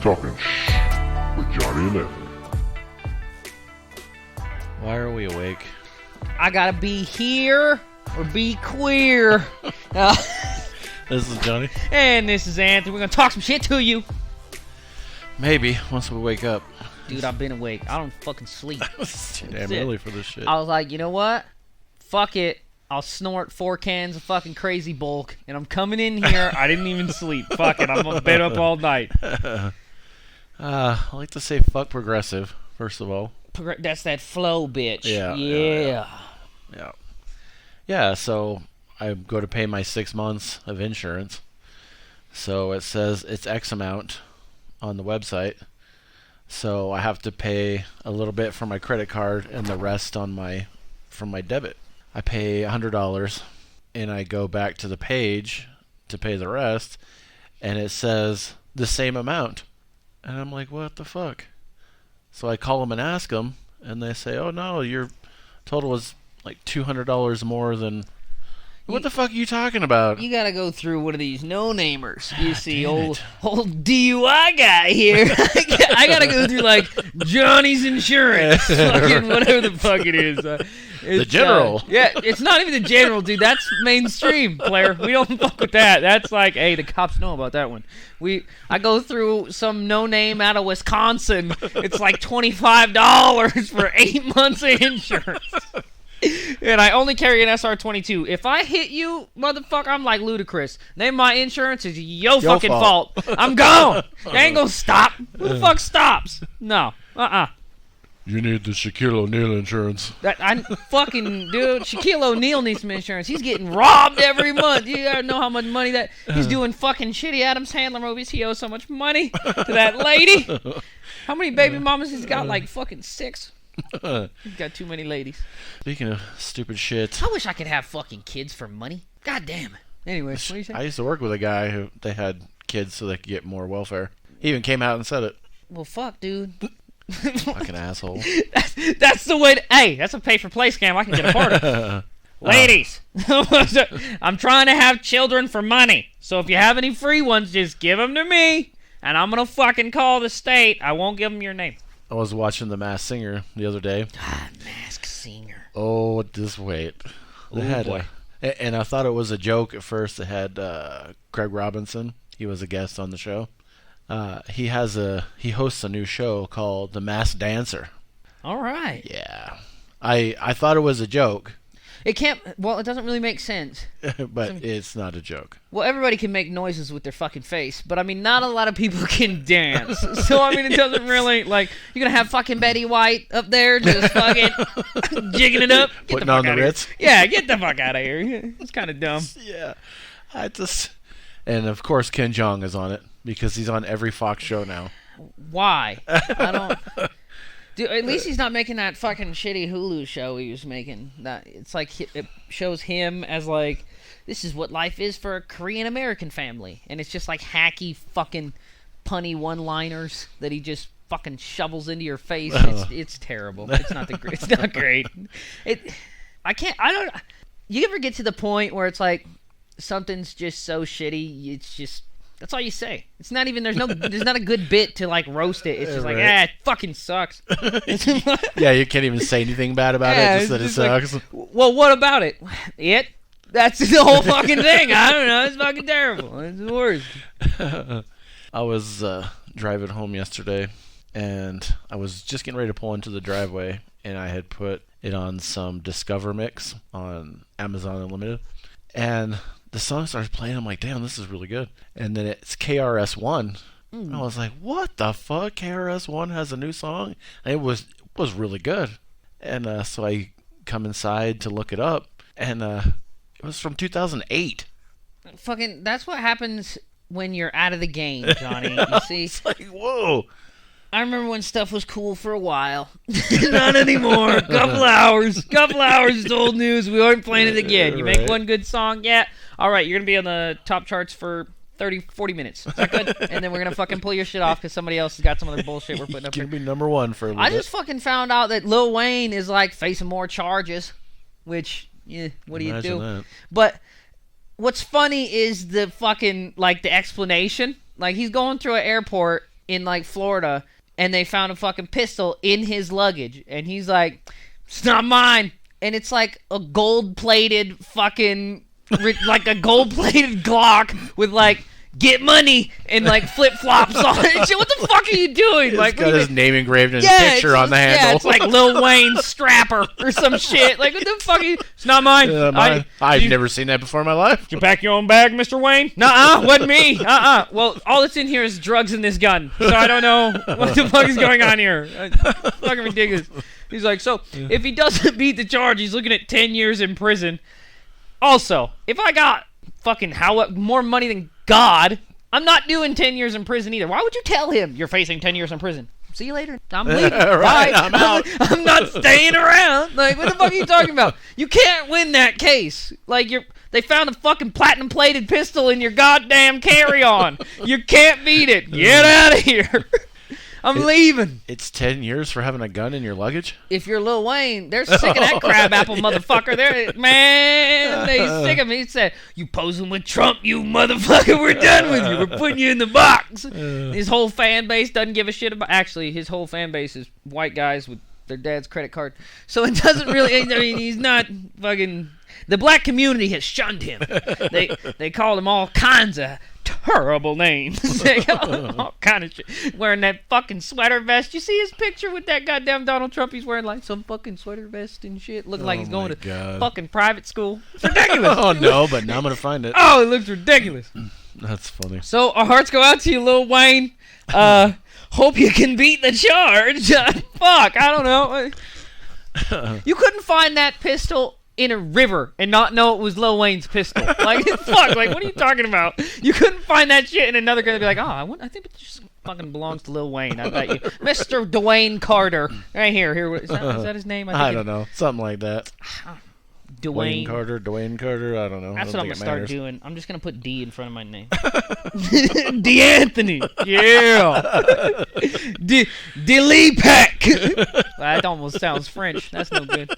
Talking Shh with Johnny and Anthony. Why are we awake? I gotta be here or be queer. This is Johnny. And this is Anthony. We're gonna talk some shit to you. Maybe, once we wake up. Dude, I've been awake. I don't fucking sleep. It's too damn early for this shit. I was like, you know what? Fuck it. I'll snort 4 cans of fucking Crazy Bulk, and I'm coming in here. I didn't even sleep. Fuck it. I'm gonna bed up all night. I like to say fuck progressive, first of all. That's that flow, bitch. Yeah, so I go to pay my 6 months of insurance. So it says it's X amount on the website. So I have to pay a little bit for my credit card and the rest from my debit. I pay $100 and I go back to the page to pay the rest, and it says the same amount. And I'm like, what the fuck? So I call them and ask them, and they say, oh no, your total was like $200 more than... What the fuck are you talking about? You gotta go through one of these no-namers. You see, old DUI guy here. I gotta go through, like, Johnny's Insurance. Fucking whatever the fuck it is. The general. Yeah, it's not even the general, dude. That's mainstream, player. We don't fuck with that. That's like, hey, the cops know about that one. I go through some no-name out of Wisconsin. It's like $25 for 8 months of insurance. And I only carry an SR22. If I hit you, motherfucker, I'm like Ludacris. Name my insurance is your fucking fault. I'm gone. They ain't gonna stop. Who the fuck stops? No. You need the Shaquille O'Neal insurance. I fucking, dude, Shaquille O'Neal needs some insurance. He's getting robbed every month. You gotta know how much money that he's doing fucking shitty Adams Handler movies. He owes so much money to that lady. How many baby mamas he's got? Like fucking 6. He's got too many ladies. Speaking of stupid shit, I wish I could have fucking kids for money. God damn it. Anyway, what are you saying? I used to work with a guy who they had kids so they could get more welfare. He even came out and said it. Well, fuck, dude. Fucking asshole. That's the way. Hey, that's a pay-for-play scam I can get a part of. Ladies, I'm trying to have children for money. So if you have any free ones, just give them to me, and I'm gonna fucking call the state. I won't give them your name. I was watching The Masked Singer the other day. Masked Singer. Oh, just wait. Oh, boy. And I thought it was a joke at first. It had Craig Robinson. He was a guest on the show. He hosts a new show called The Masked Dancer. All right. Yeah. I thought it was a joke. It can't. Well, it doesn't really make sense. But it's not a joke. Well, everybody can make noises with their fucking face, but I mean, not a lot of people can dance. So I mean, it doesn't really like. You're gonna have fucking Betty White up there just fucking jigging it up, putting on the Ritz. Yeah, get the fuck out of here. It's kind of dumb. Yeah, and of course Ken Jeong is on it because he's on every Fox show now. Why? I don't. Dude, at least he's not making that fucking shitty Hulu show he was making. That it's like it shows him as like, this is what life is for a Korean American family, and it's just like hacky fucking punny one-liners that he just fucking shovels into your face. It's terrible. It's not it's not great. You ever get to the point where it's like something's just so shitty, it's just. That's all you say. It's not even. There's not a good bit to like roast it. It's just like, it fucking sucks. Yeah, you can't even say anything bad about it. Just that it sucks. Like, well, what about it? That's the whole fucking thing. I don't know. It's fucking terrible. It's the worst. I was driving home yesterday, and I was just getting ready to pull into the driveway, and I had put it on some Discover Mix on Amazon Unlimited, and the song starts playing. I'm like, damn, this is really good. And then it's KRS-One. I was like, what the fuck? KRS-One has a new song? And it was really good. And so I come inside to look it up, and it was from 2008. Fucking, that's what happens when you're out of the game, Johnny. You see? It's like, whoa. I remember when stuff was cool for a while. Not anymore. Couple hours is old news. We aren't playing it again. You make one good song, yeah. All right, you're going to be on the top charts for 30, 40 minutes. Is that good? And then we're going to fucking pull your shit off because somebody else has got some other bullshit we're putting up here. You're going to be number one for a little bit. I just fucking found out that Lil Wayne is, like, facing more charges, which, what do you do? That. But what's funny is the fucking, like, the explanation. Like, he's going through an airport in like Florida, and they found a fucking pistol in his luggage, and he's like, "It's not mine," and it's like a gold-plated fucking like a gold-plated Glock with like "Get money" and like flip-flops on it. What the fuck are you doing? It's Like, got his name engraved in his picture on the handle. Yeah, it's like Lil Wayne strapper or some shit. Like, what the fuck are you? It's not mine. I've never seen that before in my life. Did you pack your own bag, Mr. Wayne? Nuh-uh, wasn't me. Well, all that's in here is drugs in this gun, so I don't know what the fuck is going on here. Fucking ridiculous. He's like, so if he doesn't beat the charge, he's looking at 10 years in prison. Also, if I got fucking more money than God, I'm not doing 10 years in prison either. Why would you tell him you're facing 10 years in prison? See you later. I'm leaving. Right, Bye. I'm out. I'm not staying around. Like, what the fuck are you talking about? You can't win that case. Like, they found a fucking platinum-plated pistol in your goddamn carry-on. You can't beat it. Get out of here. I'm leaving. It's 10 years for having a gun in your luggage? If you're Lil Wayne, they're sick of that crab apple motherfucker. They sick of me. He said, "You posing with Trump, you motherfucker. We're done with you. We're putting you in the box." His whole fan base doesn't give a shit about... Actually, his whole fan base is white guys with their dad's credit card. So it doesn't really... I mean, he's not fucking... The black community has shunned him. They called him all kinds of terrible names. They called him all kind of shit. Wearing that fucking sweater vest. You see his picture with that goddamn Donald Trump? He's wearing like some fucking sweater vest and shit. Looking like he's going to fucking private school. It's ridiculous. Oh, no, but now I'm going to find it. Oh, it looks ridiculous. That's funny. So our hearts go out to you, Lil Wayne. Hope you can beat the charge. Fuck, I don't know. You couldn't find that pistol in a river and not know it was Lil Wayne's pistol. Like, fuck, like, what are you talking about? You couldn't find that shit in another guy. Be like, I think it just fucking belongs to Lil Wayne. I bet you. Mr. Dwayne Carter. Right here. Is that his name? I don't know. Something like that. Dwayne Carter, I don't know. That's what I'm going to start doing. I'm just going to put D in front of my name. D'Anthony. Yeah. Lee Peck. That almost sounds French. That's no good.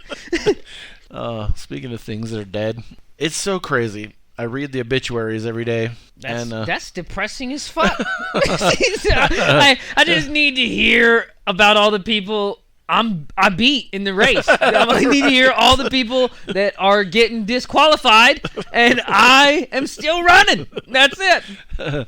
Speaking of things that are dead, it's so crazy. I read the obituaries every day. That's depressing as fuck. I just need to hear about all the people I beat in the race. I need to hear all the people that are getting disqualified, and I am still running. That's it.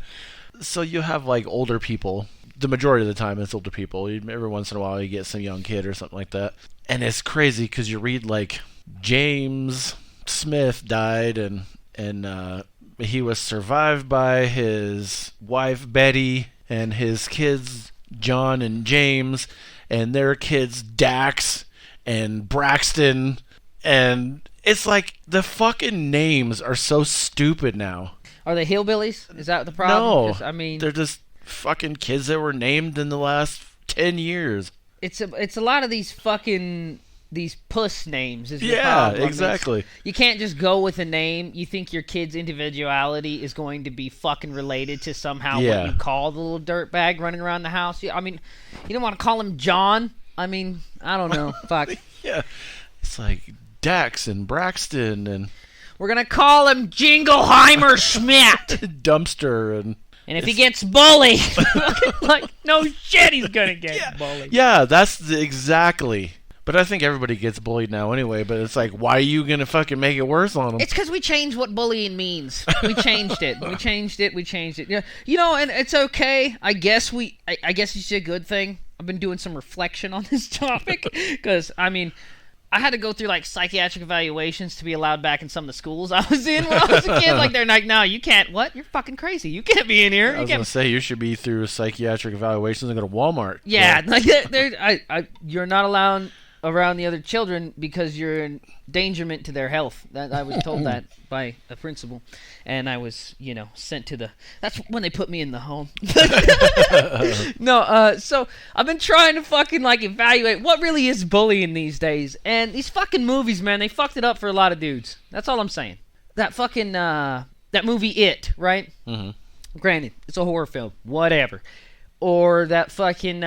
So you have like older people. The majority of the time it's older people. Every once in a while you get some young kid or something like that. And it's crazy because you read like James Smith died and he was survived by his wife Betty and his kids John and James and their kids Dax and Braxton, and it's like the fucking names are so stupid now. Are they hillbillies? Is that the problem? No, I mean, they're just fucking kids that were named in the last 10 years. It's a lot of these puss names. Is the problem. Exactly. You can't just go with a name. You think your kid's individuality is going to be fucking related to somehow what you call the little dirtbag running around the house. I mean, you don't want to call him John. I mean, I don't know. Fuck. Yeah. It's like Dax and Braxton and... We're going to call him Jingleheimer Schmidt. Dumpster and... And if he gets bullied, like, no shit, he's going to get bullied. Yeah, that's exactly... But I think everybody gets bullied now anyway, but it's like, why are you going to fucking make it worse on them? It's because we changed what bullying means. We changed it. We changed it. Yeah, you know, and it's okay. I guess it's a good thing. I've been doing some reflection on this topic because, I mean, I had to go through, like, psychiatric evaluations to be allowed back in some of the schools I was in when I was a kid. Like, they're like, no, you can't. What? You're fucking crazy. You can't be in here. I was going to say, you should be through psychiatric evaluations and go to Walmart. Yeah, like, you're not allowed around the other children because you're an endangerment to their health. That I was told that by a principal, and I was, sent to that's when they put me in the home. No, so I've been trying to fucking like evaluate what really is bullying these days, and these fucking movies, man, they fucked it up for a lot of dudes. That's all I'm saying. That fucking that movie It, right? Mm-hmm. Granted, it's a horror film, whatever. Or that fucking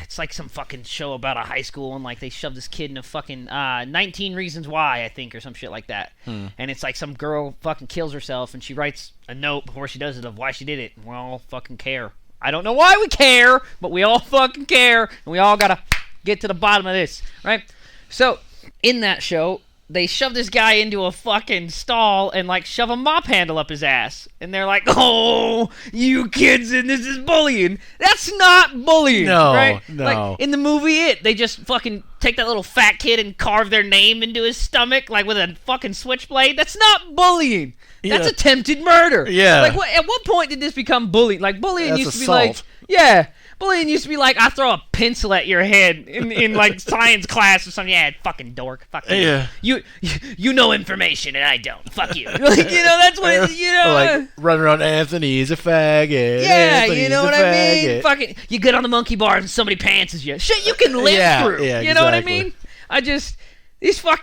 it's like some fucking show about a high school and like they shoved this kid in a fucking 19 Reasons Why, I think, or some shit like that. And it's like some girl fucking kills herself and she writes a note before she does it of why she did it, and we all fucking care. I don't know why we care, but we all fucking care, and we all gotta get to the bottom of this, right? So, in that show, they shove this guy into a fucking stall and, like, shove a mop handle up his ass. And they're like, oh, you kids, and this is bullying. That's not bullying, right? No. Like, in the movie It, they just fucking take that little fat kid and carve their name into his stomach, like, with a fucking switchblade. That's not bullying. That's attempted murder. Yeah. Like, at what point did this become bullying? Like, bullying used to be assault. like, yeah. Bullying used to be like, I throw a pencil at your head in like science class or something. Yeah, fucking dork. Fuck you. Yeah. You know information and I don't. Fuck you. Like, that's what, Like, running around, Anthony's a faggot. Yeah, Anthony's you know what a I mean? faggot. Fucking, you get on the monkey bars and somebody pantses you. Shit you can live through. Yeah, you know what I exactly.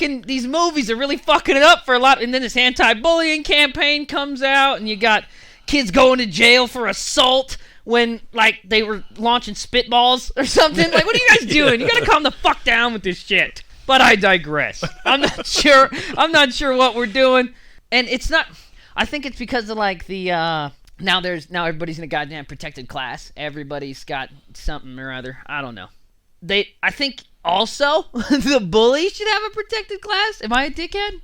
mean? These movies are really fucking it up for a lot. And then this anti-bullying campaign comes out and you got kids going to jail for assault when, like, they were launching spitballs or something. Like, what are you guys doing? You gotta calm the fuck down with this shit. But I digress. I'm not sure what we're doing. And it's not, I think it's because of, like, the, now everybody's in a goddamn protected class. Everybody's got something or other. I don't know. I think also the bully should have a protected class. Am I a dickhead?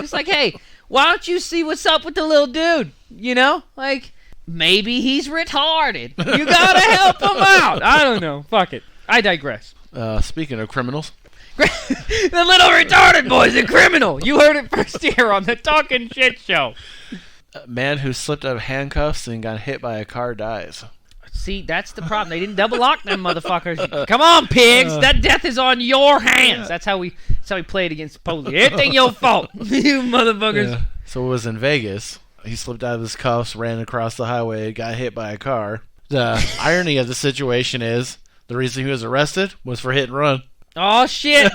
Just like, hey, why don't you see what's up with the little dude? You know? Like, maybe he's retarded. You gotta help him out. I don't know. Fuck it. I digress. Speaking of criminals. The little retarded boy's a criminal. You heard it first here on the Talking Shit Show. A man who slipped out of handcuffs and got hit by a car dies. See, that's the problem. They didn't double lock them motherfuckers. Come on, pigs. That death is on your hands. That's how we played against police. Everything your fault. You motherfuckers. Yeah. So it was in Vegas. He slipped out of his cuffs, ran across the highway, got hit by a car. The irony of the situation is the reason he was arrested was for hit and run. Oh shit!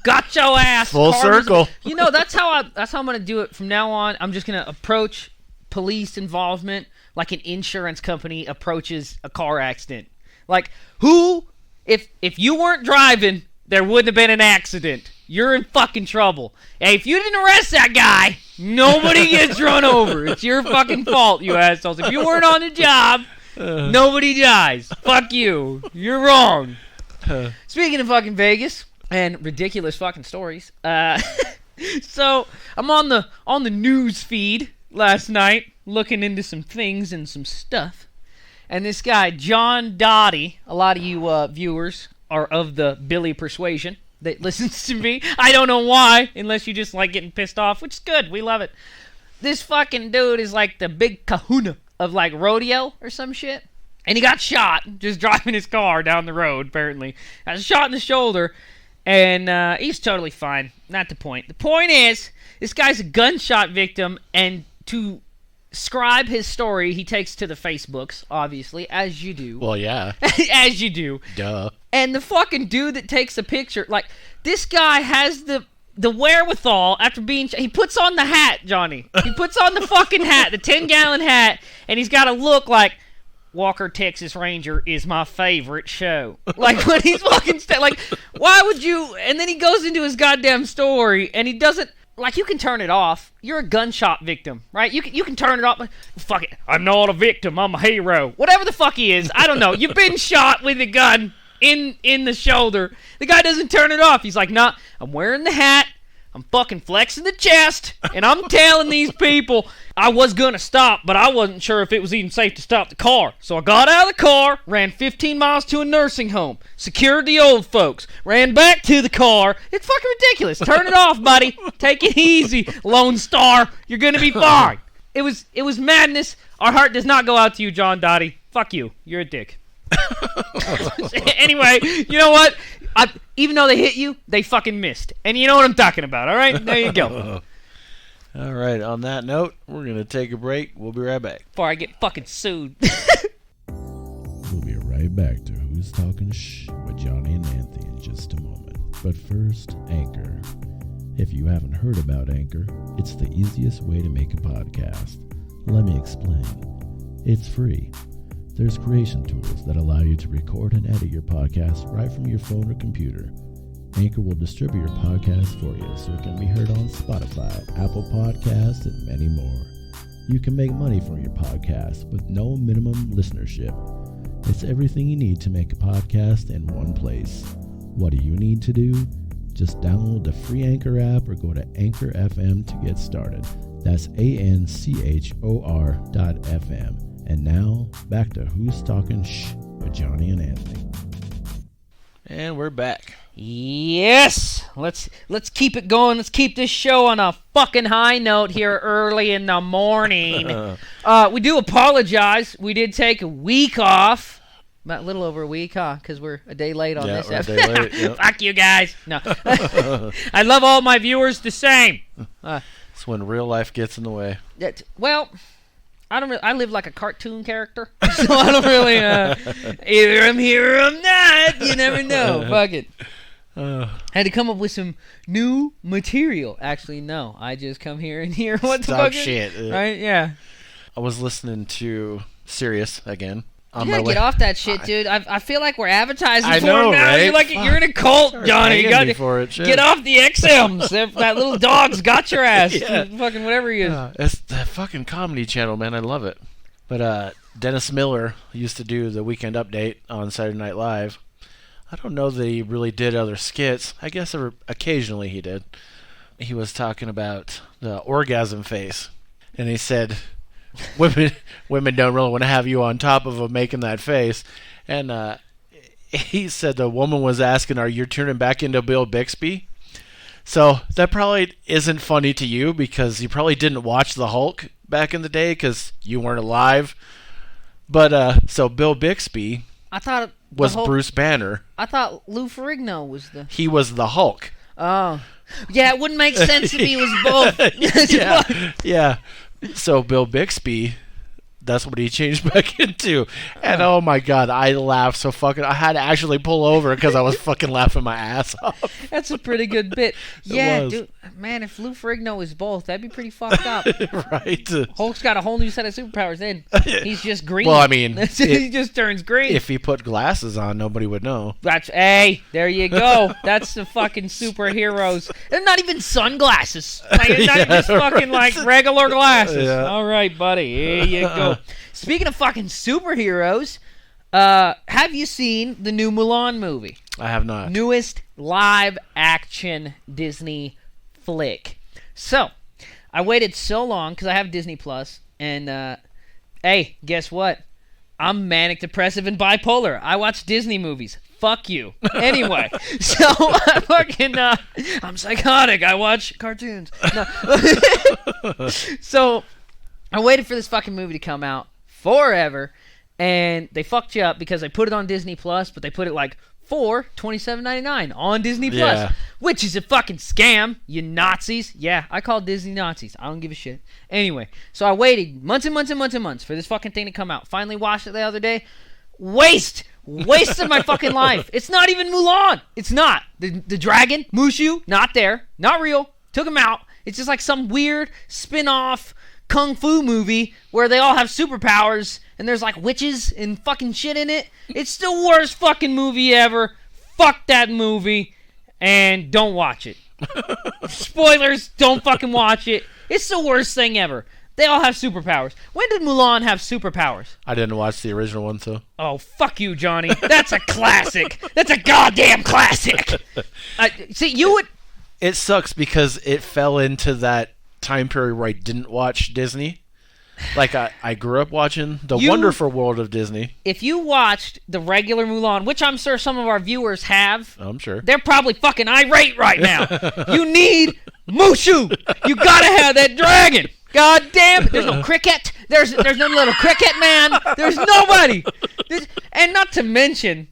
Got your ass. Full circle. You know, that's how I'm gonna do it from now on. I'm just gonna approach police involvement like an insurance company approaches a car accident. Like, if you weren't driving, there wouldn't have been an accident. You're in fucking trouble. Hey, if you didn't arrest that guy, nobody gets run over. It's your fucking fault, you assholes. If you weren't on the job, nobody dies. Fuck you. You're wrong. Speaking of fucking Vegas and ridiculous fucking stories, so I'm on the news feed last night looking into some things and some stuff, and this guy John Dottie, a lot of you viewers are of the Billy persuasion that listens to me. I don't know why, unless you just like getting pissed off, which is good. We love it. This fucking dude is like the big kahuna of like rodeo or some shit. And he got shot just driving his car down the road, apparently. Got shot in the shoulder, and he's totally fine. Not the point. The point is, this guy's a gunshot victim, and to scribe his story, he takes to the Facebooks, obviously, as you do. Well, yeah. As you do. Duh. And the fucking dude that takes the picture, like, this guy has the wherewithal after being... He puts on the hat, Johnny. He puts on the fucking hat, the 10-gallon hat, and he's got to look like... Walker, Texas Ranger is my favorite show. Like, when he's fucking... like, why would you... And then he goes into his goddamn story, and he doesn't... Like, you can turn it off. You're a gunshot victim, right? You can turn it off. Fuck it. I'm not a victim. I'm a hero. Whatever the fuck he is. I don't know. You've been shot with a gun in the shoulder. The guy doesn't turn it off. He's like, nah, I'm wearing the hat. I'm fucking flexing the chest, and I'm telling these people I was going to stop, but I wasn't sure if it was even safe to stop the car. So I got out of the car, ran 15 miles to a nursing home, secured the old folks, ran back to the car. It's fucking ridiculous. Turn it off, buddy. Take it easy, Lone Star. You're going to be fine. It was madness. Our heart does not go out to you, John Dottie. Fuck you. You're a dick. Anyway, you know what? Even though they hit you, they fucking missed. And you know what I'm talking about, all right? There you go. All right, on that note, we're going to take a break. We'll be right back. Before I get fucking sued. We'll be right back to Who's Talking Shh with Johnny and Anthony in just a moment. But first, Anchor. If you haven't heard about Anchor, it's the easiest way to make a podcast. Let me explain. It's free. There's creation tools that allow you to record and edit your podcast right from your phone or computer. Anchor will distribute your podcast for you so it can be heard on Spotify, Apple Podcasts, and many more. You can make money from your podcast with no minimum listenership. It's everything you need to make a podcast in one place. What do you need to do? Just download the free Anchor app or go to Anchor FM to get started. That's ANCHOR.FM. And now, back to Who's Talking Shh with Johnny and Anthony. And we're back. Yes! Let's keep it going. Let's keep this show on a fucking high note here early in the morning. We do apologize. We did take a week off. About a little over a week, huh? Because we're a day late on this episode. A day late, yep. Fuck you guys. No. I love all my viewers the same. It's when real life gets in the way. Well, I live like a cartoon character, so I don't really. Either I'm here or I'm not. You never know. Fuck it. Had to come up with some new material. Actually, no. I just come here and hear what the fuck shit. Right? Yeah. I was listening to Sirius again. You gotta get off that shit, dude. I feel like we're advertising I for know, it now. right? You're in a cult, Johnny. You gotta get off the XMs. That little dog's got your ass. Yeah. Fucking whatever he is. It's the fucking comedy channel, man. I love it. But Dennis Miller used to do the Weekend Update on Saturday Night Live. I don't know that he really did other skits. I guess occasionally he did. He was talking about the orgasm face, and he said, women don't really want to have you on top of them making that face. And he said the woman was asking, are you turning back into Bill Bixby? So that probably isn't funny to you because you probably didn't watch the Hulk back in the day because you weren't alive. But so Bill Bixby was Bruce Banner. I thought Lou Ferrigno was He was the Hulk. Oh. Yeah, it wouldn't make sense if he was both. Yeah. So Bill Bixby, that's what he changed back into. And oh my God, I laughed so fucking... I had to actually pull over because I was fucking laughing my ass off. That's a pretty good bit. Yeah, dude. Man, if Lou Ferrigno is both, that'd be pretty fucked up. Right. Hulk's got a whole new set of superpowers then. He's just green. Well, I mean... he just turns green. If he put glasses on, nobody would know. Hey, there you go. That's the fucking superheroes. They're not even sunglasses. Like, it's not just fucking like regular glasses. Yeah. All right, buddy. Here you go. Speaking of fucking superheroes, have you seen the new Mulan movie? I have not. Newest live-action Disney flick. So, I waited so long because I have Disney Plus, and hey, guess what? I'm manic depressive and bipolar. I watch Disney movies. Fuck you. Anyway, so I'm psychotic. I watch cartoons. No. So, I waited for this fucking movie to come out forever, and they fucked you up because they put it on Disney Plus, but they put it like for $27.99 on Disney Plus, which is a fucking scam, you Nazis. Yeah, I call Disney Nazis. I don't give a shit. Anyway, so I waited months and months and months and months for this fucking thing to come out. Finally watched it the other day. Wasted my fucking life. It's not even Mulan. It's not. The dragon, Mushu, not there. Not real. Took him out. It's just like some weird spin-off kung fu movie where they all have superpowers and there's like witches and fucking shit in it. It's the worst fucking movie ever. Fuck that movie and don't watch it. Spoilers, don't fucking watch it. It's the worst thing ever. They all have superpowers. When did Mulan have superpowers? I didn't watch the original one, so. Oh, fuck you, Johnny. That's a classic. That's a goddamn classic. See, you would... It sucks because it fell into that time period where I didn't watch Disney. Like, I grew up watching The Wonderful World of Disney. If you watched the regular Mulan, which I'm sure some of our viewers have, I'm sure. They're probably fucking irate right now. You need Mushu. You gotta have that dragon. God damn it. There's no cricket. There's no little cricket man. There's nobody. And not to mention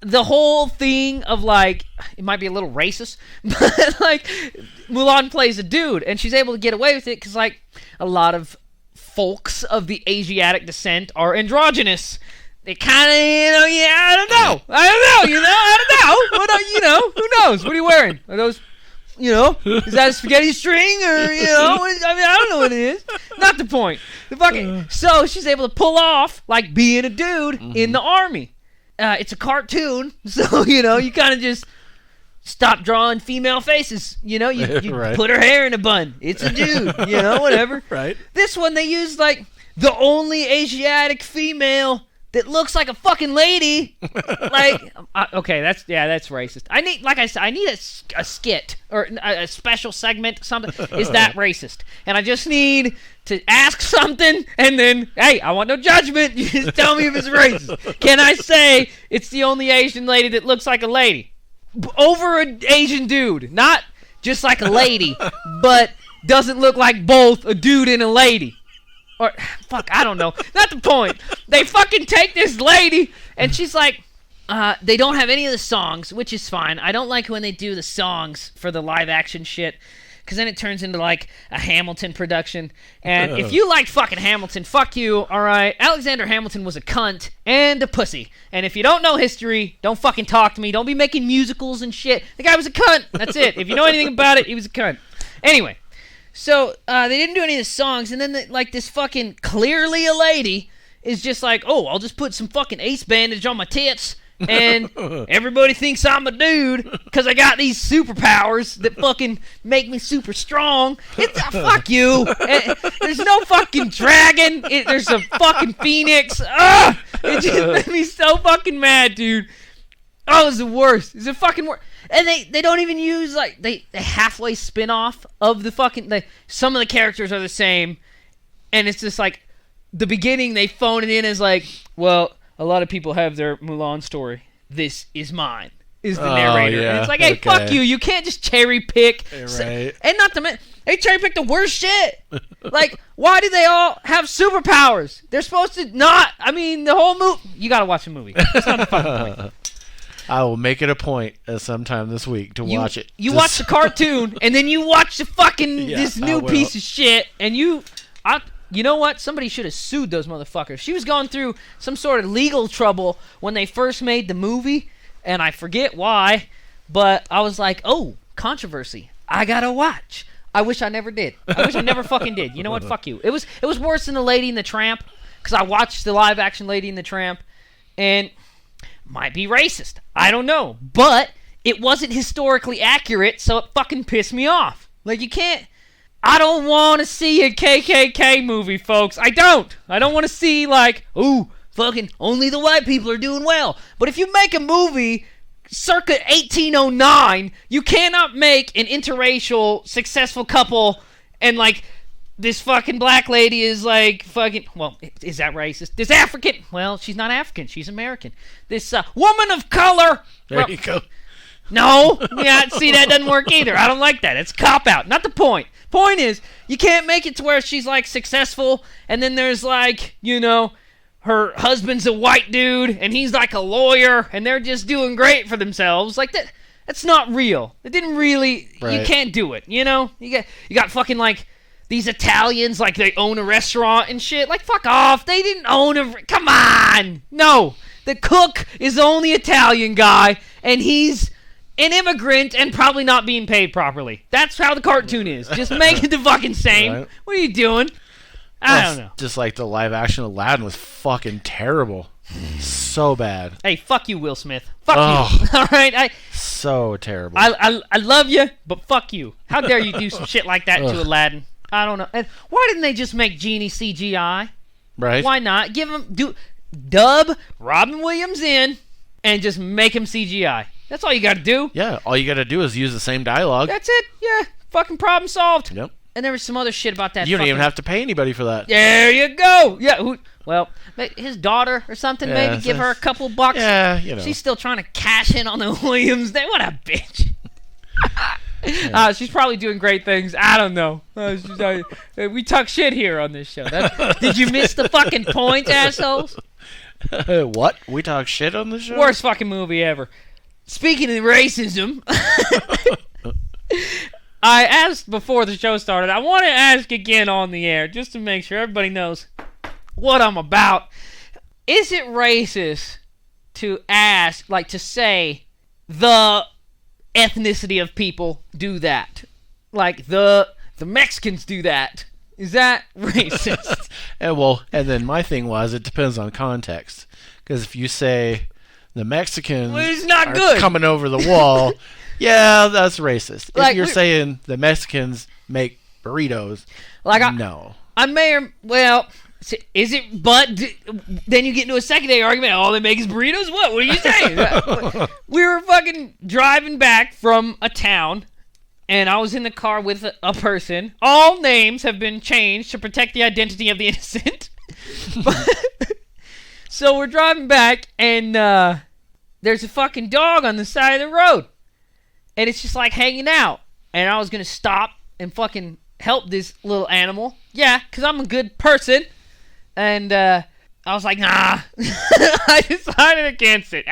the whole thing of like, it might be a little racist, but like Mulan plays a dude and she's able to get away with it because like a lot of folks of the Asiatic descent are androgynous. They kind of, I don't know. What, who knows? What are you wearing? Are those, is that a spaghetti string or, I don't know what it is. Not the point. So she's able to pull off like being a dude in the army. It's a cartoon, so, you kind of just stop drawing female faces. You right. Put her hair in a bun. It's a dude, whatever. Right. This one, they used, like, the only Asiatic female that looks like a fucking lady. Like, okay, that's racist. I need, like I said, I need a skit or a special segment, something. Is that racist? And I just need to ask something, and then, hey, I want no judgment. You just tell me if it's racist. Can I say it's the only Asian lady that looks like a lady? Over an Asian dude. Not just like a lady, but doesn't look like both a dude and a lady. Or, fuck, I don't know. Not the point. They fucking take this lady, and she's like, they don't have any of the songs, which is fine. I don't like when they do the songs for the live action shit, because then it turns into, like, a Hamilton production. And if you like fucking Hamilton, fuck you, alright? Alexander Hamilton was a cunt and a pussy. And if you don't know history, don't fucking talk to me. Don't be making musicals and shit. The guy was a cunt. That's it. If you know anything about it, he was a cunt. Anyway. So, they didn't do any of the songs, and then, this fucking clearly a lady is just like, oh, I'll just put some fucking ace bandage on my tits, and everybody thinks I'm a dude, because I got these superpowers that fucking make me super strong. Fuck you. There's no fucking dragon. There's a fucking phoenix. It just made me so fucking mad, dude. Oh, it's the worst. It's the fucking worst. And they don't even use, like, they halfway spin off of the fucking, some of the characters are the same, and it's just like, the beginning they phone it in as like, well, a lot of people have their Mulan story. This is mine, is the narrator. Yeah, and it's like, hey, fuck you. You can't just cherry pick. Right. And not to they cherry pick the worst shit. Like, why do they all have superpowers? They're supposed to not, I mean, the whole movie, you gotta watch the movie. That's not the fucking point. I will make it a point sometime this week to watch it. You watch the cartoon, and then you watch the fucking this new piece of shit, and you know what? Somebody should have sued those motherfuckers. She was going through some sort of legal trouble when they first made the movie, and I forget why, but I was like, oh, controversy. I gotta watch. I wish I never did. I wish I never fucking did. You know what? Fuck you. It was worse than the Lady and the Tramp, because I watched the live action Lady and the Tramp, and might be racist. I don't know. But it wasn't historically accurate, so it fucking pissed me off. Like, you can't... I don't want to see a KKK movie, folks. I don't want to see, like, ooh, fucking only the white people are doing well. But if you make a movie circa 1809, you cannot make an interracial, successful couple and, like... This fucking black lady is like fucking... Well, is that racist? This African... Well, she's not African. She's American. This woman of color... There you go. No. Yeah, see, that doesn't work either. I don't like that. It's cop-out. Not the point. Point is, you can't make it to where she's, like, successful, and then there's, like, you know, her husband's a white dude, and he's, like, a lawyer, and they're just doing great for themselves. Like, that's not real. It didn't really... Right. You can't do it, you know? You got fucking, like... These Italians, like, they own a restaurant and shit. Like, fuck off. They didn't own a... Come on. No. The cook is the only Italian guy, and he's an immigrant and probably not being paid properly. That's how the cartoon is. Just make it the fucking same. Right. What are you doing? I don't know. Just like the live-action Aladdin was fucking terrible. So bad. Hey, fuck you, Will Smith. Fuck you. All right? So terrible. I love you, but fuck you. How dare you do some shit like that to Aladdin? I don't know. And why didn't they just make Genie CGI? Right. Why not? Dub Robin Williams in and just make him CGI. That's all you got to do. Yeah, all you got to do is use the same dialogue. That's it. Yeah, fucking problem solved. Yep. And there was some other shit about that. You don't even have to pay anybody for that. There you go. Yeah. Well, his daughter or something. Yeah, maybe give her a couple bucks. Yeah, you know. She's still trying to cash in on the Williams name. What a bitch. Yeah. She's probably doing great things. I don't know. We talk shit here on this show. Did you miss the fucking point, assholes? What? We talk shit on the show? Worst fucking movie ever. Speaking of racism, I asked before the show started. I want to ask again on the air just to make sure everybody knows what I'm about. Is it racist to ask, like to say, the ethnicity of people do that? Like the Mexicans do that. Is that racist? And then my thing was, it depends on context. Because if you say the Mexicans it's not are good. Coming over the wall, yeah, that's racist. Like, if you're saying the Mexicans make burritos, like no. I may or well, Is it? But then you get into a secondary argument. All they make is burritos. What are you saying? We were fucking driving back from a town, and I was in the car with a person. All names have been changed to protect the identity of the innocent. So we're driving back, and there's a fucking dog on the side of the road, and it's just like hanging out. And I was gonna stop and fucking help this little animal. Yeah, because I'm a good person. And I was like, nah. I decided against it.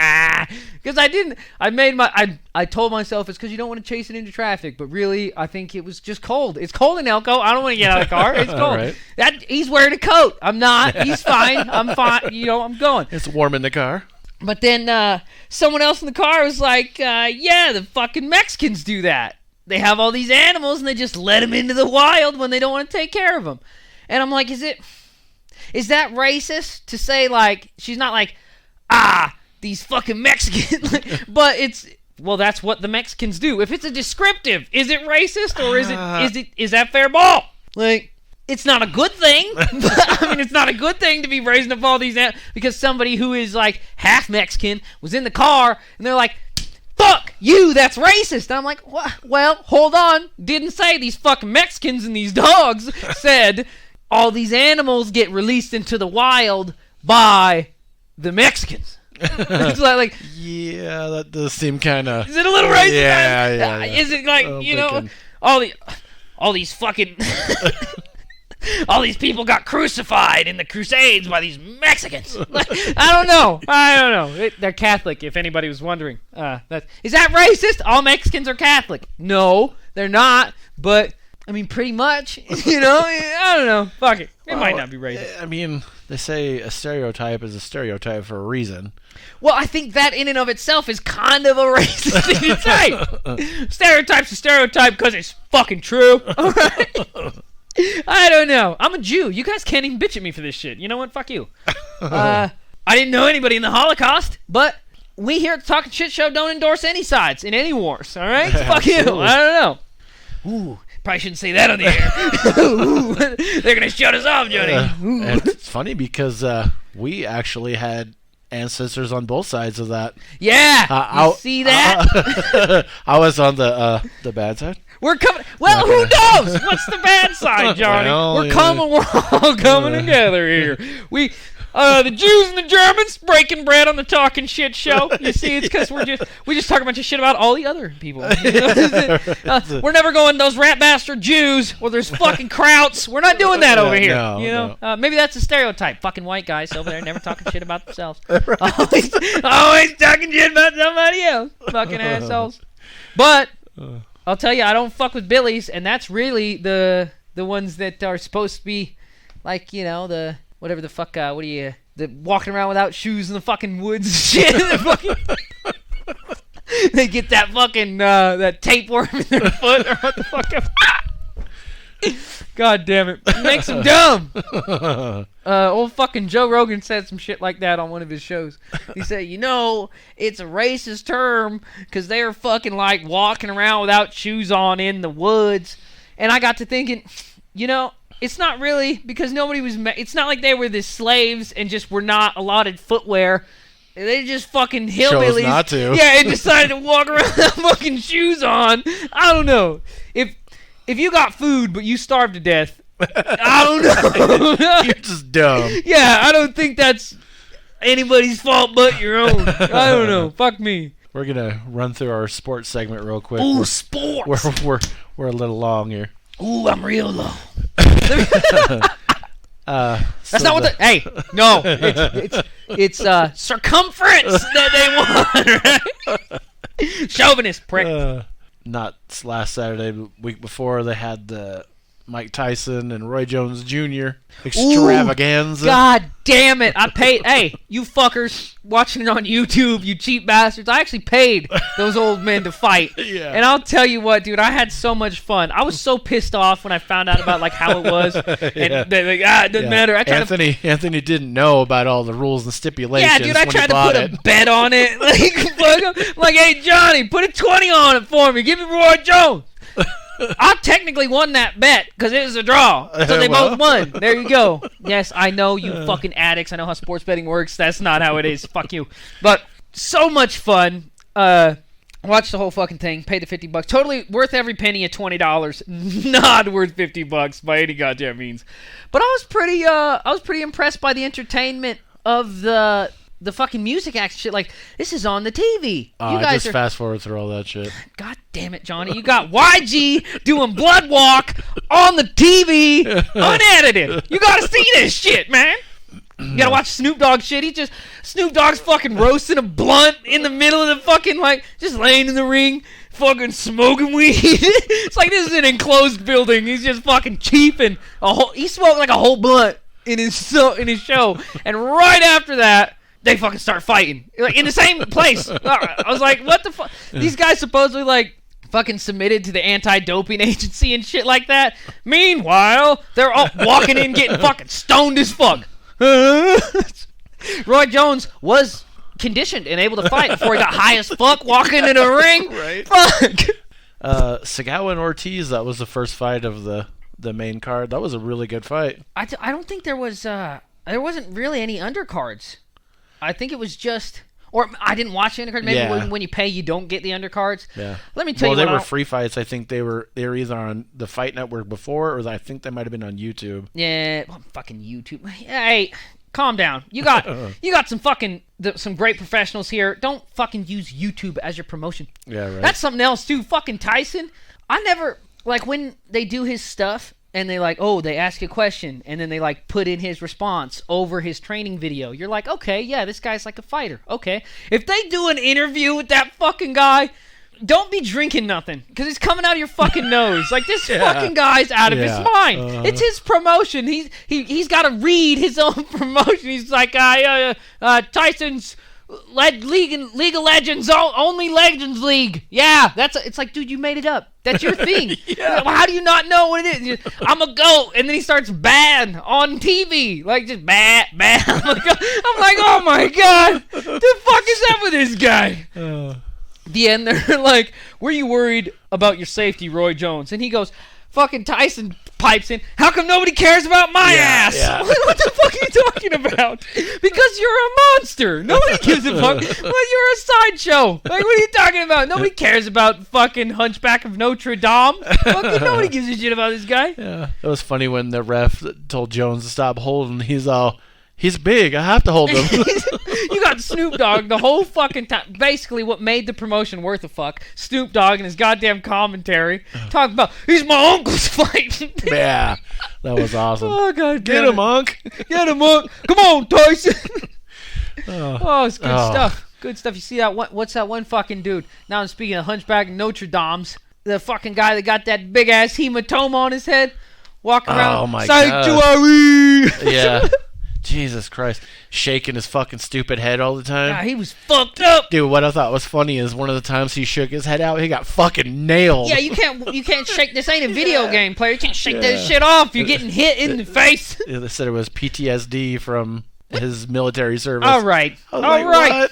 Because I told myself it's because you don't want to chase it into traffic. But really, I think it was just cold. It's cold in Elko. I don't want to get out of the car. It's cold. Right. He's wearing a coat. I'm not. He's fine. I'm fine. I'm going. It's warm in the car. But then someone else in the car was like, yeah, the fucking Mexicans do that. They have all these animals and they just let them into the wild when they don't want to take care of them. And I'm like, is that racist to say, like, she's not like, these fucking Mexicans, but well, that's what the Mexicans do. If it's a descriptive, is it racist or is that fair ball? Like, it's not a good thing. I mean, it's not a good thing to be raising up all these because somebody who is like half Mexican was in the car and they're like, fuck you, that's racist. And I'm like, well, hold on. Didn't say these fucking Mexicans and these dogs. Said all these animals get released into the wild by the Mexicans. It's like, yeah, that does seem kind of. Is it a little racist? Yeah. Is it like, all these fucking. All these people got crucified in the Crusades by these Mexicans. Like, I don't know. They're Catholic, if anybody was wondering. Is that racist? All Mexicans are Catholic. No, they're not. But, I mean, pretty much. I don't know. Fuck it. It might not be racist. I mean, they say a stereotype is a stereotype for a reason. Well, I think that in and of itself is kind of a racist thing to say. Stereotype's a stereotype because it's fucking true. All right? I don't know. I'm a Jew. You guys can't even bitch at me for this shit. You know what? Fuck you. I didn't know anybody in the Holocaust, but we here at the Talking Shit Show don't endorse any sides in any wars, all right? Fuck you. I don't know. Ooh, probably shouldn't say that on the air. Ooh, they're going to shut us off, Johnny. And it's funny because we actually had ancestors on both sides of that. Yeah. You see that? I was on the bad side. We're coming. Well, who knows? What's the bad side, Johnny? We're all coming together here. The Jews and the Germans breaking bread on the Talking Shit Show. You see, it's because we just talk a bunch of shit about all the other people. We're never going those rat bastard Jews or there's fucking Krauts. We're not doing that over here. No. Maybe that's a stereotype. Fucking white guys over there never talking shit about themselves. Always talking shit about somebody else. Fucking assholes. But I'll tell you, I don't fuck with Billies, and that's really the ones that are supposed to be like, the whatever the fuck, the walking around without shoes in the fucking woods and shit. They get that fucking, that tapeworm in their foot or what the fuck. God damn it. It makes them dumb. Old fucking Joe Rogan said some shit like that on one of his shows. He said, it's a racist term because they're fucking like walking around without shoes on in the woods. And I got to thinking, it's not really because nobody was. It's not like they were the slaves and just were not allotted footwear. They just fucking hillbillies. Chose not to. Yeah, and decided to walk around without fucking shoes on. I don't know. If you got food but you starved to death, I don't know. You're just dumb. Yeah, I don't think that's anybody's fault but your own. I don't know. Fuck me. We're gonna run through our sports segment real quick. Ooh, sports. We're a little long here. Ooh, I'm real low. That's not what hey, no, it's circumference that they want, right? Chauvinist prick. Not last Saturday, but week before, they had the Mike Tyson and Roy Jones Jr. extravaganza. Ooh, God damn it. I paid. Hey, you fuckers watching it on YouTube, you cheap bastards. I actually paid those old men to fight. Yeah. And I'll tell you what, dude, I had so much fun. I was so pissed off when I found out about like how it was. And they're like, it doesn't matter. Anthony didn't know about all the rules and stipulations. Yeah, dude, I tried to put a bet on it. Like, hey, Johnny, put a 20 on it for me. Give me Roy Jones. I technically won that bet because it was a draw. So they both won. There you go. Yes, I know you fucking addicts. I know how sports betting works. That's not how it is. Fuck you. But so much fun. Watched the whole fucking thing. Paid the $50. Totally worth every penny of $20. Not worth $50 by any goddamn means. But I was pretty impressed by the entertainment of the fucking music act shit. Like, this is on the TV. You guys just fast forward through all that shit. God damn it, Johnny. You got YG doing Blood Walk on the TV, unedited. You gotta see this shit, man. You gotta watch Snoop Dogg shit. Snoop Dogg's fucking roasting a blunt in the middle of the fucking, like, just laying in the ring, fucking smoking weed. It's like this is an enclosed building. He's just fucking chiefing he smoked like a whole blunt in his show. And right after that, they fucking start fighting. Like, in the same place. I was like, what the fuck? These guys supposedly, like, fucking submitted to the anti-doping agency and shit like that. Meanwhile, they're all walking in getting fucking stoned as fuck. Roy Jones was conditioned and able to fight before he got high as fuck walking in a ring. Right. Fuck. Segawa and Ortiz, that was the first fight of the main card. That was a really good fight. I don't think there wasn't really any undercards. I think it was just... Or I didn't watch the undercards. Maybe when you pay, you don't get the undercards. Yeah. Let me tell you. Well, they were free fights. I think they were either on the Fight Network before, or I think they might have been on YouTube. Yeah, well, fucking YouTube. Hey, calm down. You got some fucking some great professionals here. Don't fucking use YouTube as your promotion. Yeah, right. That's something else too. Fucking Tyson. I never like when they do his stuff. And they they ask a question, and then they put in his response over his training video. You're like, okay, yeah, this guy's like a fighter. Okay. If they do an interview with that fucking guy, don't be drinking nothing, because it's coming out of your fucking nose. Like, this fucking guy's out of his mind. It's his promotion. He's got to read his own promotion. He's like, Tyson's League of Legends, only Legends League. Yeah, it's like, dude, you made it up. That's your thing. Well, how do you not know what it is? I'm a goat, and then he starts bad on TV, like just bad. I'm like, oh my god, the fuck is up with this guy? The end, they're like, were you worried about your safety, Roy Jones? And he goes, fucking Tyson pipes in, how come nobody cares about my ass? Yeah. What the fuck are you talking about? Because you're a monster. Nobody gives a fuck. Well, you're a sideshow. Like, what are you talking about? Nobody cares about fucking Hunchback of Notre Dame. Fucking nobody gives a shit about this guy. Yeah. It was funny when the ref told Jones to stop holding. He's big. I have to hold him. You got Snoop Dogg the whole fucking time. Basically, what made the promotion worth a fuck, Snoop Dogg and his goddamn commentary, talking about, he's my uncle's fight. Yeah, that was awesome. Oh, God. Get him, Unc. Get him, Unc. Come on, Tyson. It's good stuff. Good stuff. You see that one? What's that one fucking dude? Now I'm speaking of Hunchback of Notre Dame's. The fucking guy that got that big-ass hematoma on his head. Walking around. Oh, my Sanctuary. God. Yeah. Jesus Christ. Shaking his fucking stupid head all the time. Yeah, he was fucked up. Dude, what I thought was funny is one of the times he shook his head out, he got fucking nailed. Yeah, you can't shake. This ain't a video game, player. You can't shake that shit off. You're getting hit in the face. Yeah, they said it was PTSD from his military service. All right. All right. What?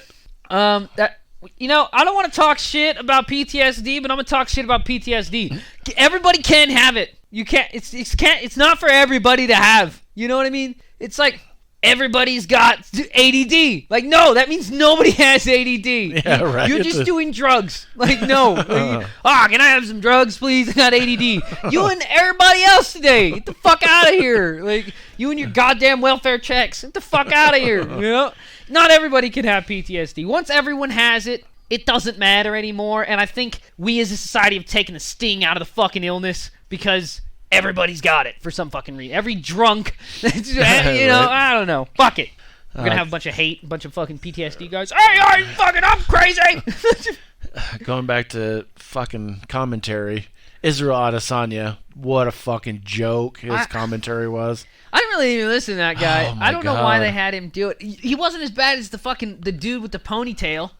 I don't want to talk shit about PTSD, but I'm gonna talk shit about PTSD. Everybody can have it. You can't. It's not for everybody to have. You know what I mean? It's like, everybody's got ADD. Like, no, that means nobody has ADD. Yeah, right. You're just doing drugs. Like, no. Can I have some drugs, please? I got ADD. You and everybody else today. Get the fuck out of here. Like, you and your goddamn welfare checks. Get the fuck out of here. You know? Not everybody can have PTSD. Once everyone has it, it doesn't matter anymore. And I think we as a society have taken the sting out of the fucking illness because everybody's got it for some fucking reason. Every drunk, I don't know. Fuck it. We're going to have a bunch of hate, a bunch of fucking PTSD guys. Hey, I'm crazy. Going back to fucking commentary, Israel Adesanya, what a fucking joke his commentary was. I didn't really even listen to that guy. Oh, I don't know why they had him do it. He wasn't as bad as the dude with the ponytail.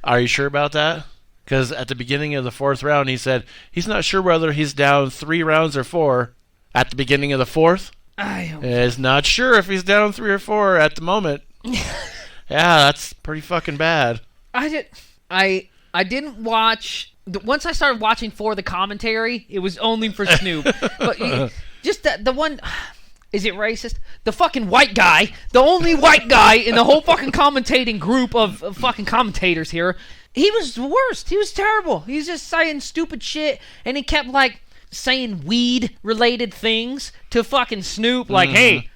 Are you sure about that? Because at the beginning of the fourth round, he said he's not sure whether he's down 3 rounds or 4 at the beginning of the fourth. He's not sure if he's down 3 or 4 at the moment. Yeah, that's pretty fucking bad. I didn't watch once I started watching for the commentary, it was only for Snoop. But just the one. Is it racist? The fucking white guy, the only white guy in the whole fucking commentating group of fucking commentators here, he was the worst. He was terrible. He was just saying stupid shit, and he kept, like, saying weed-related things to fucking Snoop, like, hey,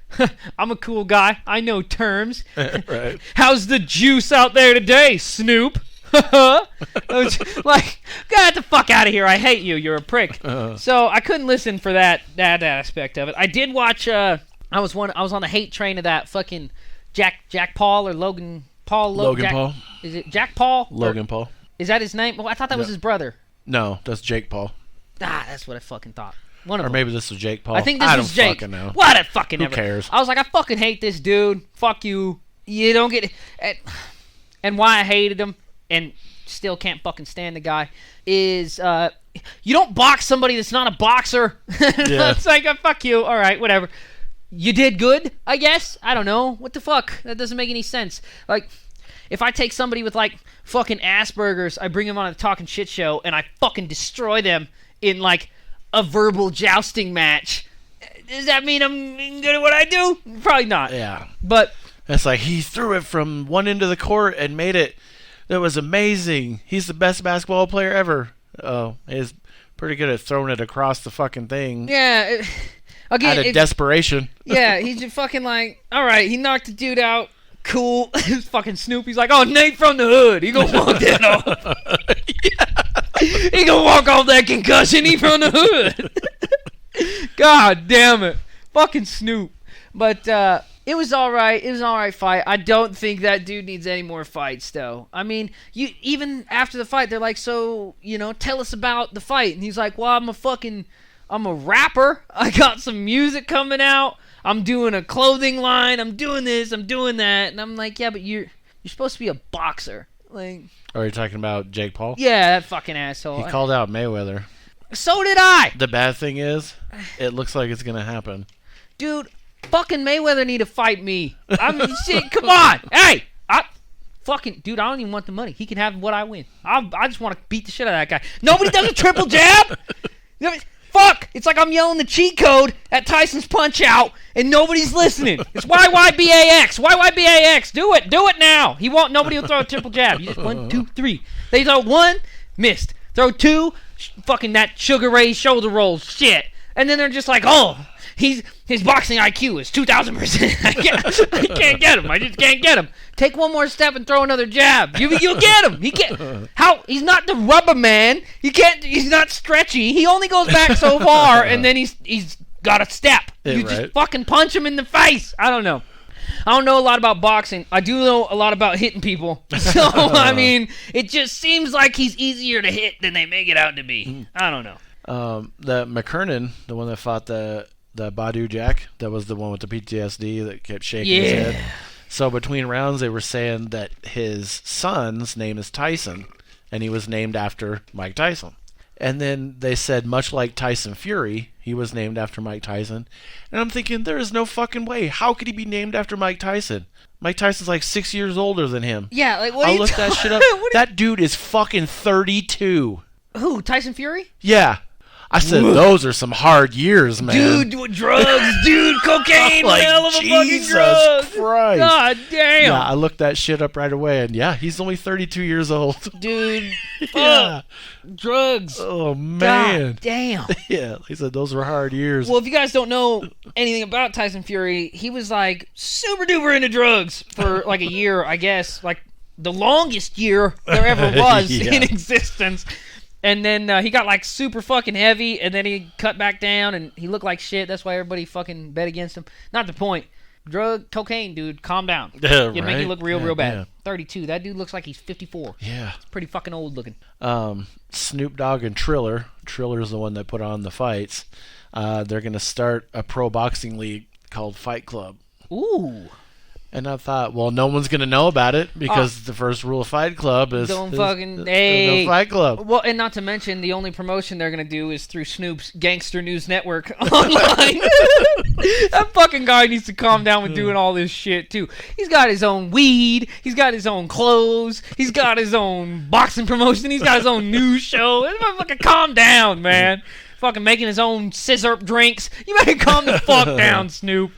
I'm a cool guy. I know terms. Right. How's the juice out there today, Snoop? Like, get the fuck out of here. I hate you. You're a prick. So I couldn't listen for that aspect of it. I did watch, I was on the hate train of that fucking Jack Paul or Logan Paul. Logan Paul. Is it Jack Paul? Logan Paul. Is that his name? Well, I thought that was his brother. No, that's Jake Paul. That's what I fucking thought. One of Or them. maybe this was Jake Paul. I think this was Jake. Fucking know. What a fucking Who cares? I was like, I fucking hate this dude. Fuck you. You don't get it. And why I hated him and still can't fucking stand the guy is you don't box somebody that's not a boxer. Yeah. It's like, fuck you. All right, whatever. You did good, I guess. I don't know. What the fuck? That doesn't make any sense. Like, if I take somebody with, like, fucking Asperger's, I bring them on a talking shit show, and I fucking destroy them in, like, a verbal jousting match. Does that mean I'm good at what I do? Probably not. Yeah. But it's like he threw it from one end of the court and made it. That was amazing. He's the best basketball player ever. Oh, he's pretty good at throwing it across the fucking thing. yeah, again, Out of desperation. yeah, he's just fucking like, all right, he knocked the dude out. Cool. It's fucking Snoop. He's like, oh, Nate from the hood. He gonna walk that off. Yeah. He gonna walk off that concussion. He from the hood. God damn it. Fucking Snoop. But it was all right. It was an all right fight. I don't think that dude needs any more fights, though. I mean, even after the fight, they're like, so, tell us about the fight. And he's like, well, I'm a rapper. I got some music coming out. I'm doing a clothing line. I'm doing this. I'm doing that. And I'm like, yeah, but you're supposed to be a boxer. Like, Are you talking about Jake Paul? yeah, that fucking asshole. He called out Mayweather. So did I. The bad thing is, it looks like it's going to happen. Dude, fucking Mayweather need to fight me. Shit, come on. Hey, dude, I don't even want the money. He can have what I win. I just want to beat the shit out of that guy. Nobody does a triple jab. Fuck! It's like I'm yelling the cheat code at Tyson's Punch Out, and nobody's listening. It's YYBAX. YYBAX. Do it now. Nobody will throw a triple jab. You just 1, 2, 3. They throw 1, missed. Throw 2, fucking that Sugar Ray shoulder roll shit. And then they're just like, oh, his boxing IQ is 2,000%. I can't get him. I just can't get him. Take one more step and throw another jab. You'll get him. He can't. He's not the Rubber Man. He's not stretchy. He only goes back so far, and then he's got a step. You just fucking punch him in the face. I don't know. I don't know a lot about boxing. I do know a lot about hitting people. So, I mean, it just seems like he's easier to hit than they make it out to be. I don't know. The McKernan, the one that fought the Badu Jack, that was the one with the PTSD that kept shaking his head. So between rounds, they were saying that his son's name is Tyson, and he was named after Mike Tyson. And then they said, much like Tyson Fury, he was named after Mike Tyson. And I'm thinking, there is no fucking way. How could he be named after Mike Tyson? Mike Tyson's like 6 years older than him. Yeah, like, what I looked that shit up. That dude is fucking 32. Who, Tyson Fury? Yeah. I said, those are some hard years, man. Dude, drugs, dude, cocaine, like, hell of a fucking Jesus drug. Christ. God damn. Yeah, I looked that shit up right away, and yeah, he's only 32 years old. Dude, yeah. Drugs. Oh, man. God damn. Yeah, he said those were hard years. Well, if you guys don't know anything about Tyson Fury, he was like super duper into drugs for like a year, I guess. Like the longest year there ever was in existence. And then he got like super fucking heavy, and then he cut back down, and he looked like shit. That's why everybody fucking bet against him. Not the point. Cocaine, dude, calm down. Yeah, You make you look real bad. Yeah. 32. That dude looks like he's 54. Yeah. It's pretty fucking old looking. Snoop Dogg and Triller. Triller's the one that put on the fights. They're going to start a pro boxing league called Fight Club. Ooh. And I thought, well, no one's gonna know about it because the first rule of Fight Club is Don't is- fucking is hey. no Fight Club. Well, and not to mention, the only promotion they're gonna do is through Snoop's Gangster News Network online. That fucking guy needs to calm down with doing all this shit too. He's got his own weed. He's got his own clothes. He's got his own boxing promotion. He's got his own news show. Fucking calm down, man. Fucking making his own scissor drinks. You better calm the fuck down, Snoop.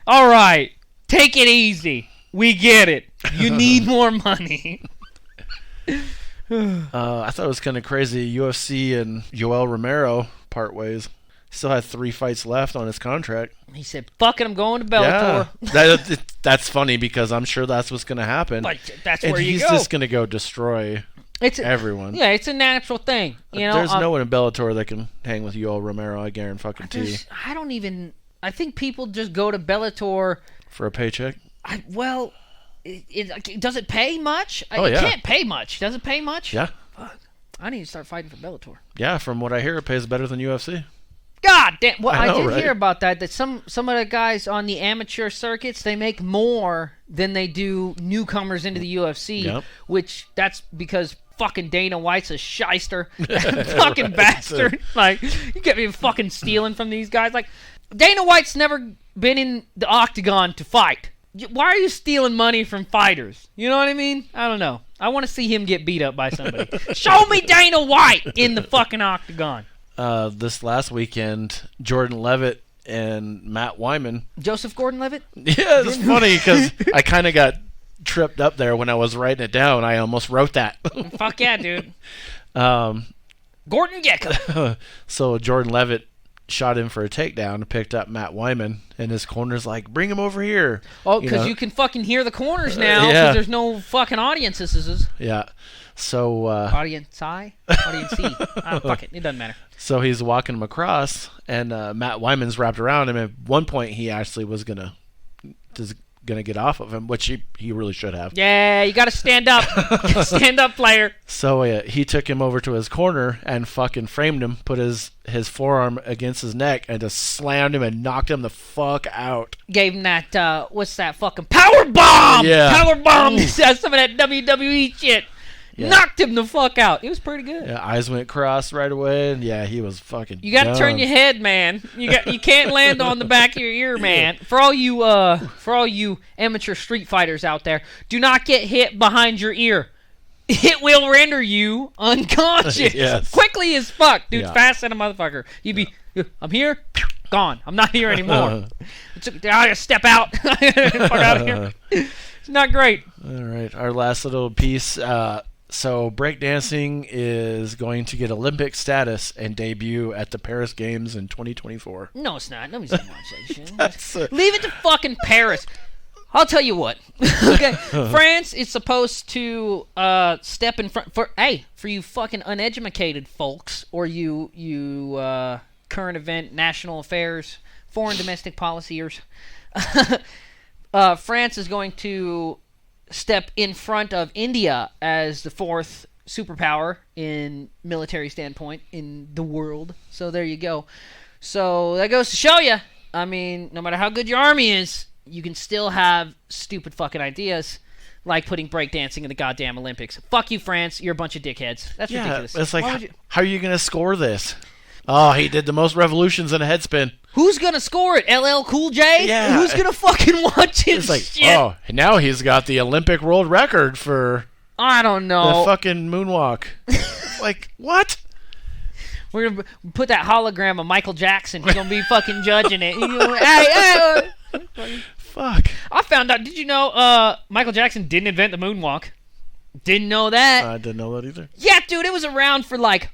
All right, take it easy. We get it. You need more money. I thought it was kind of crazy. UFC and YOEL ROMERO part ways. Still had 3 fights left on his contract. He said, fuck it, I'm going to Bellator. Yeah, that's funny because I'm sure that's what's going to happen. But that's and where you he's go. just going to go destroy everyone. Yeah, it's a natural thing. You know, There's no one in Bellator that can hang with YOEL ROMERO, I guarantee. I think people just go to Bellator. For a paycheck? Does it pay much? Oh, It yeah. can't pay much. Does it pay much? Yeah. Fuck. I need to start fighting for Bellator. Yeah, from what I hear, it pays better than UFC. God damn. Well, I know, I did right? hear about that some of the guys on the amateur circuits, they make more than they do newcomers into the UFC, Yep. which that's because fucking Dana White's a shyster. Fucking bastard. Like, you get me fucking stealing from these guys. Like, Dana White's never been in the octagon to fight. Why are you stealing money from fighters? You know what I mean? I don't know. I want to see him get beat up by somebody. Show me Dana White in the fucking octagon. This last weekend, Jordan Leavitt and Matt Wiman. Joseph Gordon-Levitt? Yeah, it's funny because I kind of got tripped up there when I was writing it down. I almost wrote that. Fuck yeah, dude. Um, Gordon Gekko. So Jordan Leavitt shot him for a takedown and picked up Matt Wiman, and his corner's like, bring him over here. Oh, because you can fucking hear the corners now because Yeah. there's no fucking audiences. Yeah. So Audience I? Audience C. Fuck it. It doesn't matter. so he's walking him across, and Matt Wiman's wrapped around him. At one point, he actually was gonna get off of him, which he really should have. Yeah, you got to stand up. Stand up, player. So he took him over to his corner and fucking framed him, put his forearm against his neck, and just slammed him and knocked him the fuck out. Gave him that, what's that fucking power bomb? Yeah. Power bomb. He said some of that WWE shit. Yeah. Knocked him the fuck out. It was pretty good. Yeah, eyes went crossed right away, and yeah, he was fucking. You got to turn done. your head, man. You can't land on the back of your ear, man. For all you amateur street fighters out there, do not get hit behind your ear. It will render you unconscious. Yes. Quickly as fuck, dude. Yeah. Fast than a motherfucker. I'm here, gone. I'm not here anymore. I gotta step out. Fuck out of here. It's not great. All right, our last little piece. So breakdancing is going to get Olympic status and debut at the Paris Games in 2024. No, it's not. Nobody's gonna watch that shit. That's Leave it to fucking Paris. I'll tell you what. Okay, France is supposed to step in front for you fucking uneducated folks, or you current event, national affairs, foreign domestic policyers. France is going to step in front of India as the 4th superpower in military standpoint in the world. So there you go. So that goes to show you, I mean, no matter how good your army is, you can still have stupid fucking ideas like putting breakdancing in the goddamn Olympics. Fuck you, France. You're a bunch of dickheads. That's ridiculous. It's Why like, would you- how are you going to score this? Oh, he did the most revolutions in a headspin. Who's gonna score it? LL Cool J? Yeah. Who's gonna fucking watch it? It's like, Shit. oh, now he's got the Olympic world record for I don't know. the fucking moonwalk. Like, what? We're gonna put that hologram of Michael Jackson. He's gonna be fucking judging it. Hey. Fuck. I found out. Did you know Michael Jackson didn't invent the moonwalk? Didn't know that. I didn't know that either. Yeah, dude, it was around for like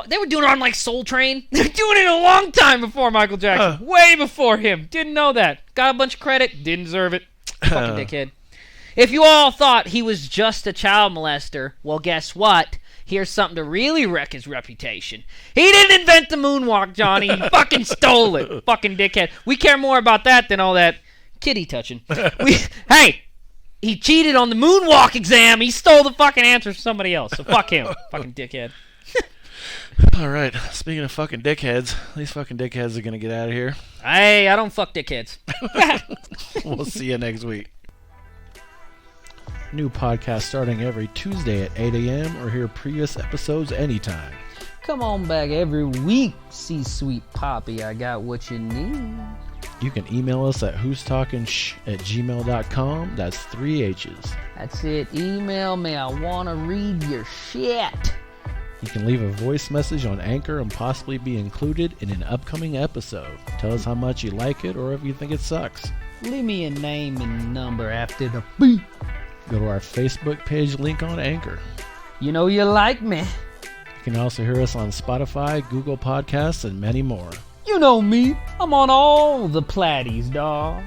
they were doing it on like Soul Train. They were doing it a long time before Michael Jackson. Way before him. Didn't know that. Got a bunch of credit. Didn't deserve it. Fucking dickhead. If you all thought he was just a child molester, well, guess what? Here's something to really wreck his reputation. He didn't invent the moonwalk, Johnny. He fucking stole it. Fucking dickhead. We care more about that than all that kitty touching. Hey, he cheated on the moonwalk exam. He stole the fucking answer from somebody else. So fuck him. Fucking dickhead. All right. Speaking of fucking dickheads, these fucking dickheads are going to get out of here. Hey, I don't fuck dickheads. We'll see you next week. New podcast starting every Tuesday at 8 a.m. or hear previous episodes anytime. Come on back every week, C-Sweet Poppy. I got what you need. You can email us at who'stalkingshh@gmail.com. That's 3 H's. That's it. Email me. I want to read your shit. You can leave a voice message on Anchor and possibly be included in an upcoming episode. Tell us how much you like it or if you think it sucks. Leave me a name and number after the beep. Go to our Facebook page link on Anchor. You know you like me. You can also hear us on Spotify, Google Podcasts, and many more. You know me. I'm on all the platties, dawg.